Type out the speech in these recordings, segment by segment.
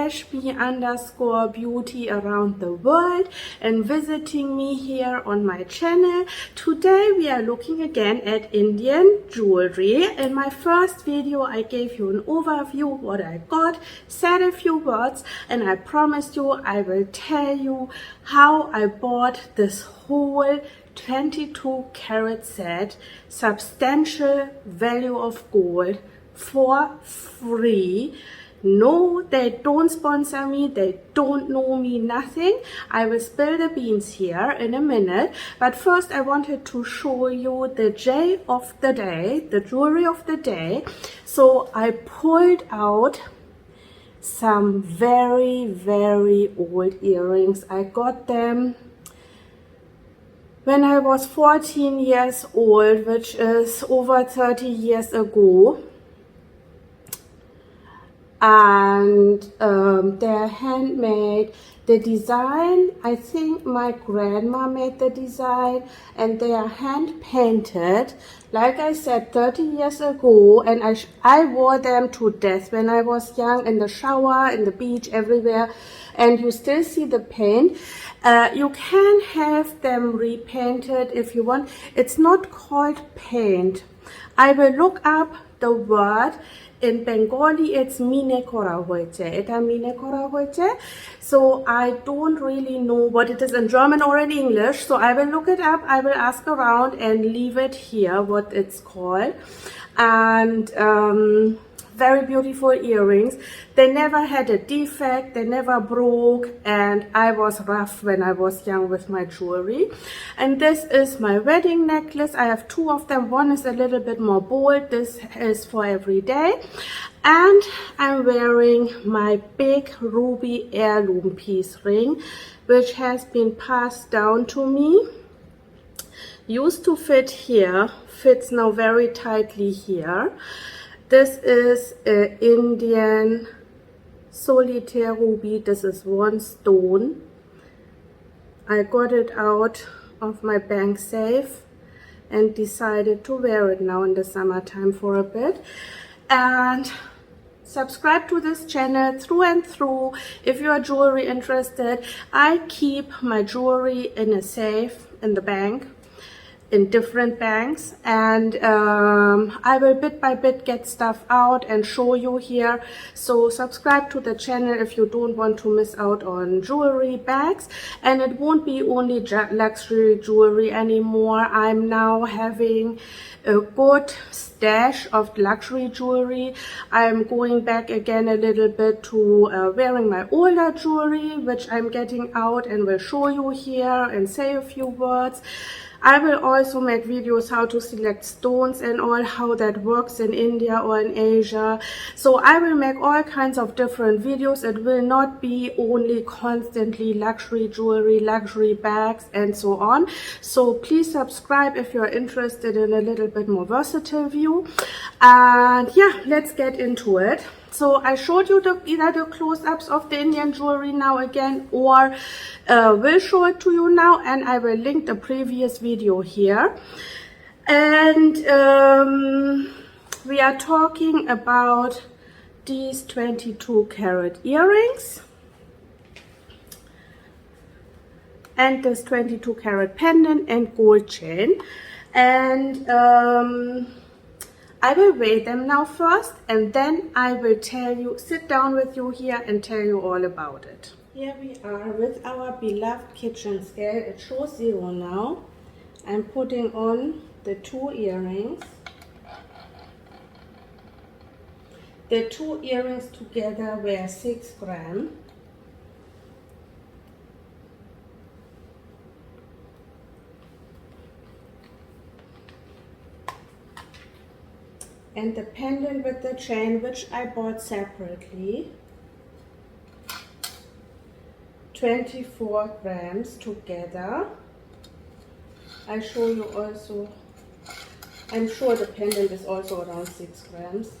/me_beauty around the world and visiting me here on my channel. Today we are looking again at Indian jewelry. In my first video I gave you an overview what I got, said a few words, and I promised you I will tell you how I bought this whole 22 carat set, substantial value of gold, for free. No, they don't sponsor me, they don't know me, nothing. I will spill the beans here in a minute, but first I wanted to show you the J of the day, the jewelry of the day. So I pulled out some very old earrings. I got them when I was 14 years old, which is over 30 years ago. And they're handmade. The design, I think my grandma made the design, and they are hand painted, like I said, 30 years ago, and I wore them to death when I was young, in the shower, in the beach, everywhere, and you still see the paint. You can have them repainted if you want. It's not called paint. I will look up the word. In Bengali, it's mine kora hoyeche. Eta mine kora hoyeche. So I don't really know what it is in German or in English. So I will look it up. I will ask around and leave it here what it's called. And very beautiful earrings. They never had a defect, they never broke, and I was rough when I was young with my jewelry. And this is my wedding necklace. I have two of them. One is a little bit more bold. This is for every day. And I'm wearing my big ruby heirloom piece ring, which has been passed down to me. Used to fit here, fits now very tightly here. This is an Indian solitaire ruby. This is one stone. I got it out of my bank safe and decided to wear it now in the summertime for a bit. And subscribe to this channel through and through if you are jewelry interested. I keep my jewelry in a safe in the bank, in different banks, and I will bit by bit get stuff out and show you here. So subscribe to the channel if you don't want to miss out on jewelry bags. And it won't be only luxury jewelry anymore. I'm now having a good stash of luxury jewelry. I'm going back again a little bit to wearing my older jewelry, which I'm getting out and will show you here and say a few words. I will also make videos how to select stones and all, how that works in India or in Asia. So I will make all kinds of different videos. It will not be only constantly luxury jewelry, luxury bags, and so on. So please subscribe if you're interested in a little bit more versatile view. And yeah, let's get into it. So I showed you either the close-ups of the Indian jewelry now again, or will show it to you now, and I will link the previous video here. And we are talking about these 22 carat earrings and this 22 carat pendant and gold chain. And I will weigh them now first, and then I will tell you, sit down with you here and tell you all about it. Here we are with our beloved kitchen scale. It shows 0 now. I'm putting on the 2 earrings. The 2 earrings together were 6 grams. And the pendant with the chain, which I bought separately, 24 grams together. I show you also, I'm sure the pendant is also around 6 grams.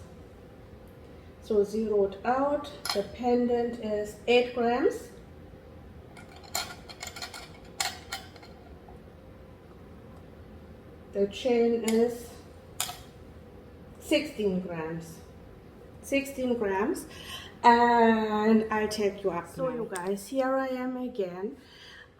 So zeroed out, the pendant is 8 grams. The chain is 16 grams. and I'll take you up so now. You guys, here I am again.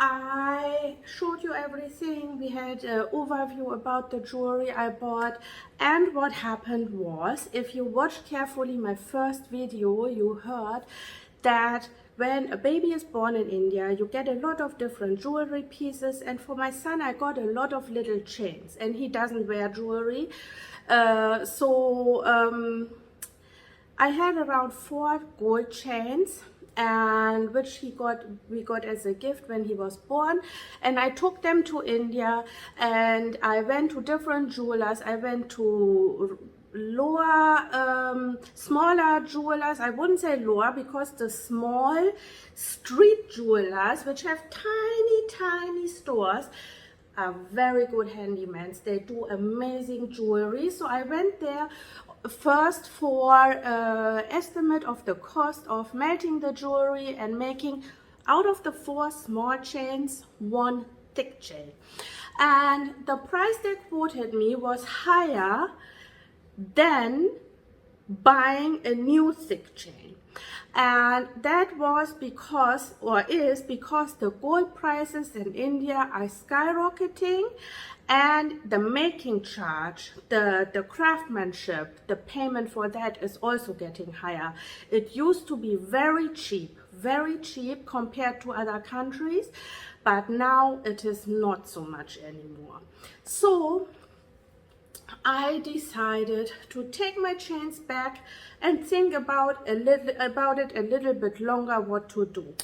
I showed you everything. We had an overview about the jewelry I bought, and what happened was, if you watched carefully my first video, you heard that when a baby is born in India, you get a lot of different jewelry pieces, and for my son I got a lot of little chains, and he doesn't wear jewelry, I had around 4 gold chains, and which we got as a gift when he was born, and I took them to India, and I went to different jewelers. I went to smaller jewelers. I wouldn't say lower, because the small street jewelers, which have tiny stores, are very good handymans. They do amazing jewelry. So I went there first for estimate of the cost of melting the jewelry and making out of the 4 small chains 1 thick chain, and the price they quoted me was higher than buying a new thick chain. And that was because, or is because, the gold prices in India are skyrocketing, and the making charge, the craftsmanship, the payment for that is also getting higher. It used to be very cheap compared to other countries, but now it is not so much anymore. So I decided to take my chains back and think about it a little bit longer what to do.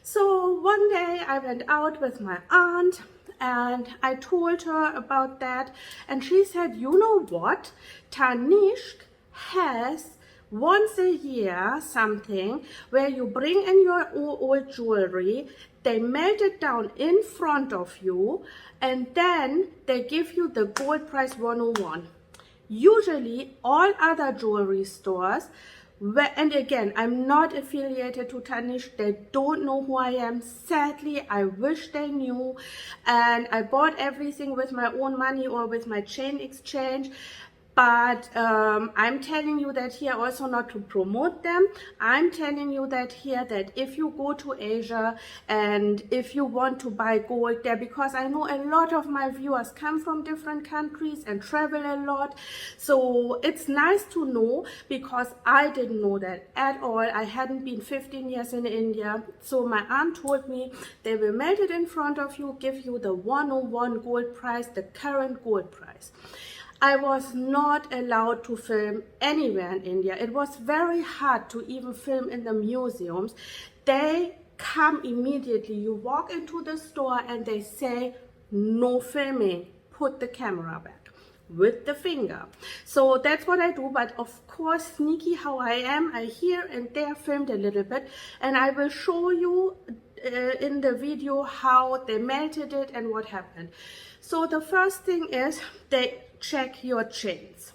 So one day I went out with my aunt and I told her about that, and she said, you know what, Tanishq has once a year something where you bring in your old jewelry, they melt it down in front of you, and then they give you the gold price 101. Usually all other jewelry stores, and again, I'm not affiliated to Tanish, they don't know who I am. Sadly, I wish they knew, and I bought everything with my own money or with my chain exchange. But I'm telling you that here also, not to promote them, I'm telling you that here, that if you go to Asia and if you want to buy gold there, because I know a lot of my viewers come from different countries and travel a lot, so it's nice to know, because I didn't know that at all. I hadn't been 15 years in India, so my aunt told me they will melt it in front of you, give you the 101 gold price, the current gold price. I was not allowed to film anywhere in India. It was very hard to even film in the museums. They come immediately. You walk into the store and they say, no filming, put the camera back with the finger. So that's what I do, but of course, sneaky how I am, I here and there filmed a little bit, and I will show you in the video how they melted it and what happened. So the first thing is they check your chains.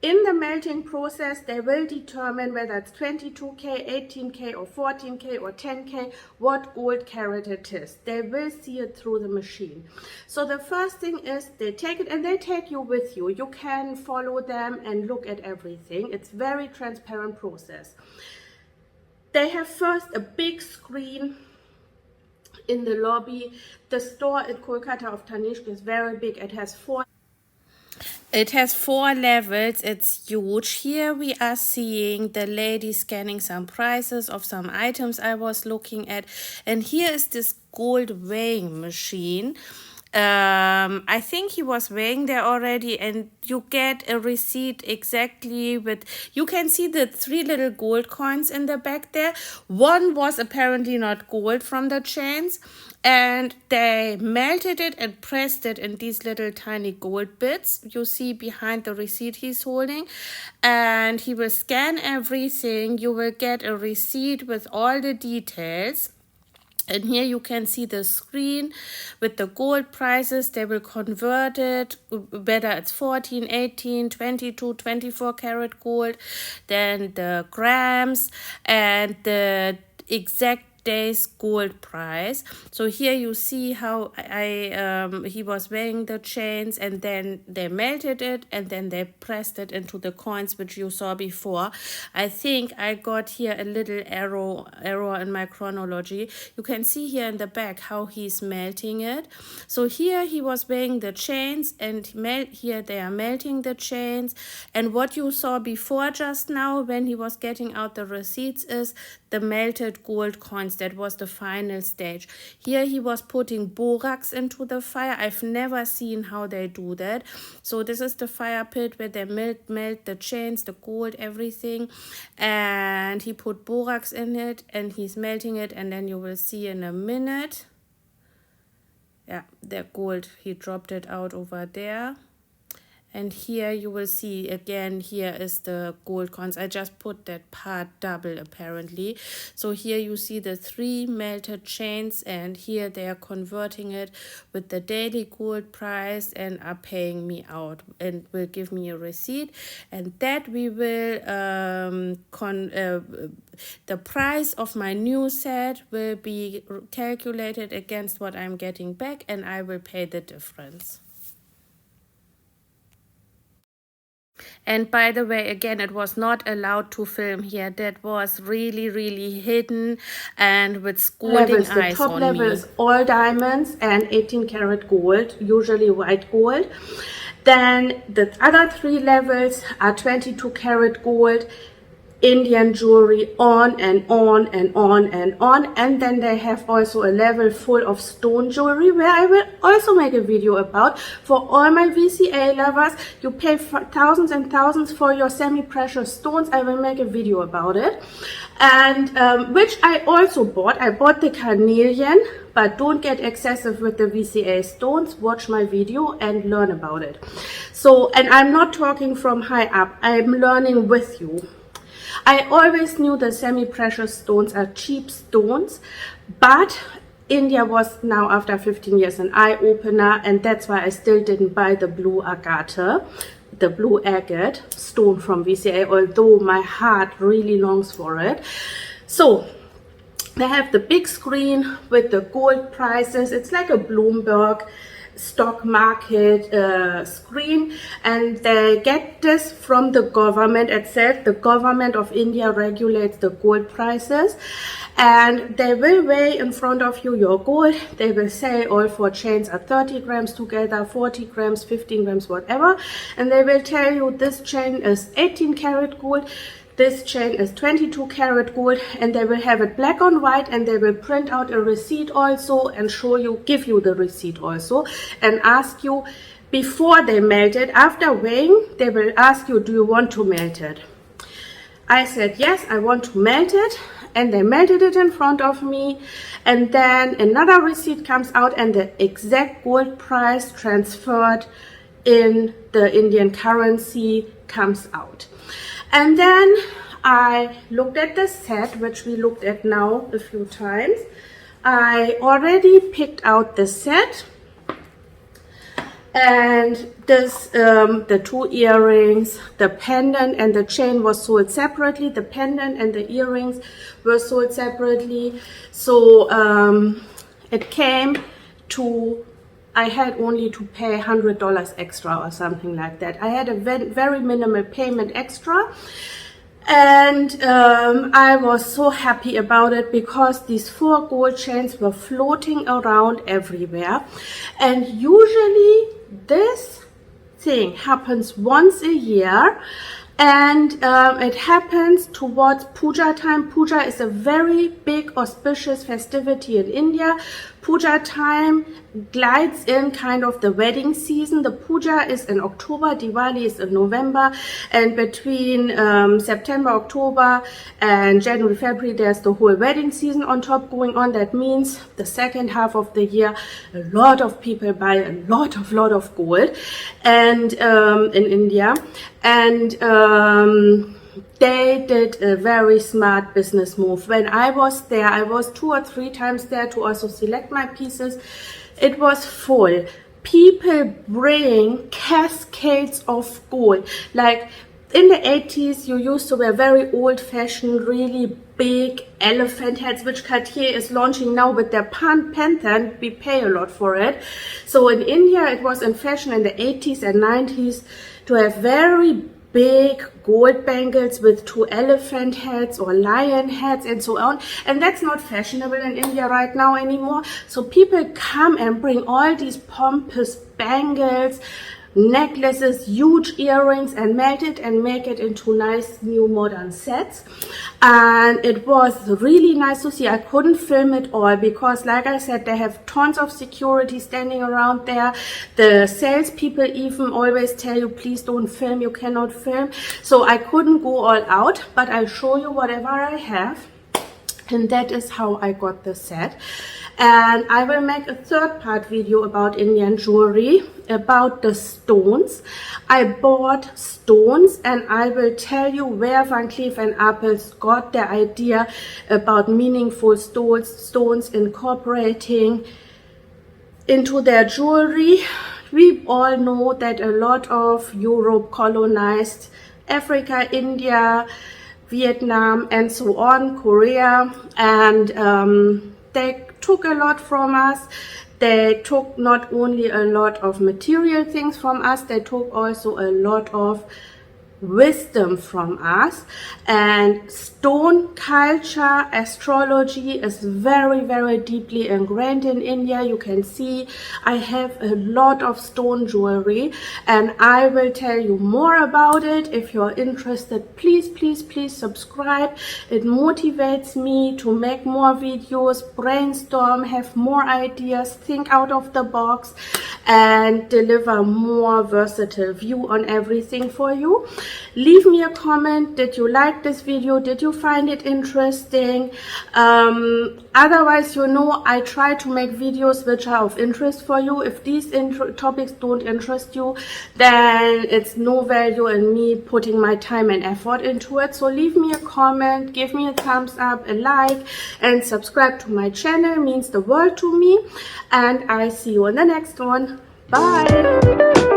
In the melting process, they will determine whether it's 22K, 18K or 14K or 10K, what gold carat it is. They will see it through the machine. So the first thing is they take it and they take you with you. You can follow them and look at everything. It's very transparent process. They have first a big screen in the lobby. The store in Kolkata of Tanishq is very big. It has 4 levels. It's huge. Here we are seeing the lady scanning some prices of some items I was looking at, and here is this gold weighing machine. I think he was weighing there already, and you get a receipt exactly with, you can see the 3 little gold coins in the back there. One was apparently not gold from the chains, and they melted it and pressed it in these little tiny gold bits you see behind the receipt he's holding, and he will scan everything. You will get a receipt with all the details. And here you can see the screen with the gold prices. They will convert it, whether it's 14, 18, 22, 24 karat gold, then the grams and the exact today's gold price. So here you see how he was weighing the chains, and then they melted it, and then they pressed it into the coins, which you saw before. I think I got here a little error in my chronology. You can see here in the back how he's melting it. So here he was weighing the chains, and here they are melting the chains. And what you saw before just now when he was getting out the receipts is the melted gold coins. That was the final stage. Here he was putting borax into the fire. I've never seen how they do that. So this is the fire pit where they melt the chains, the gold, everything. And he put borax in it, and he's melting it, and then you will see in a minute. Yeah, the gold, he dropped it out over there. And here you will see again, here is the gold coins. I just put that part double apparently. So here you see the 3 melted chains, and here they are converting it with the daily gold price and are paying me out and will give me a receipt. And that we will, the price of my new set will be calculated against what I'm getting back, and I will pay the difference. And by the way, again, it was not allowed to film here. That was really, really hidden and with scolding eyes on me. The top level is all diamonds and 18 karat gold, usually white gold. Then the other 3 levels are 22 karat gold, Indian jewelry, on and on and on and on. And then they have also a level full of stone jewelry, where I will also make a video about. For all my VCA lovers, you pay thousands and thousands for your semi-precious stones. I will make a video about it. And which I also bought. I bought the carnelian, but don't get excessive with the VCA stones. Watch my video and learn about it. So, and I'm not talking from high up. I'm learning with you. I always knew the semi-precious stones are cheap stones, but India was now, after 15 years, an eye-opener, and that's why I still didn't buy the blue agate, the blue agate stone from VCA, although my heart really longs for it. So they have the big screen with the gold prices. It's like a Bloomberg stock market screen, and they get this from the government itself. The government of India regulates the gold prices, and they will weigh in front of you your gold. They will say all 4 chains are 30 grams together, 40 grams, 15 grams, whatever, and they will tell you this chain is 18 karat gold, this chain is 22 karat gold, and they will have it black on white, and they will print out a receipt also and show you, give you the receipt also, and ask you before they melt it. After weighing, they will ask you, do you want to melt it? I said yes, I want to melt it, and they melted it in front of me. And then another receipt comes out, and the exact gold price transferred in the Indian currency comes out. And then I looked at the set, which we looked at now a few times. I already picked out the set, and this, the 2 earrings, the pendant and the chain was sold separately. The pendant and the earrings were sold separately. So it came to, I had only to pay $100 extra or something like that. I had a very minimal payment extra, and I was so happy about it, because these 4 gold chains were floating around everywhere. And usually this thing happens once a year, and it happens towards puja time. Puja is a very big auspicious festivity in India. Puja time glides in kind of the wedding season. The puja is in October, Diwali is in November, and between September, October and January, February, there's the whole wedding season on top going on. That means the second half of the year, a lot of people buy a lot of gold, and in India, and they did a very smart business move. When I was there, I was 2 or 3 times there to also select my pieces. It was full. People bring cascades of gold. Like in the 80s, you used to wear very old-fashioned, really big elephant heads, which Cartier is launching now with their panther, and we pay a lot for it. So in India, it was in fashion in the 80s and 90s to have very big gold bangles with 2 elephant heads or lion heads and so on, and that's not fashionable in India right now anymore. So people come and bring all these pompous bangles, necklaces, huge earrings, and melt it and make it into nice new modern sets. And it was really nice to see. I couldn't film it all because, like I said, they have tons of security standing around there. The salespeople even always tell you, please don't film, you cannot film. So I couldn't go all out, but I'll show you whatever I have. And that is how I got the set. And I will make a third part video about Indian jewelry, about the stones. I bought stones, and I will tell you where Van Cleef & Arpels got the idea about meaningful stones incorporating into their jewelry. We all know that a lot of Europe colonized Africa, India, Vietnam, and so on, Korea, and they took a lot from us. They took not only a lot of material things from us, they took also a lot of wisdom from us. And stone culture, astrology is very, very deeply ingrained in India. You can see I have a lot of stone jewelry, and I will tell you more about it. If you're interested, please, please, please subscribe. It motivates me to make more videos, brainstorm, have more ideas, think out of the box, and deliver more versatile view on everything for you. Leave me a comment. Did you like this video? Did you find it interesting? Otherwise, you know, I try to make videos which are of interest for you. If these topics don't interest you, then it's no value in me putting my time and effort into it. So leave me a comment, give me a thumbs up, a like, and subscribe to my channel. It means the world to me. And I see you in the next one. Bye.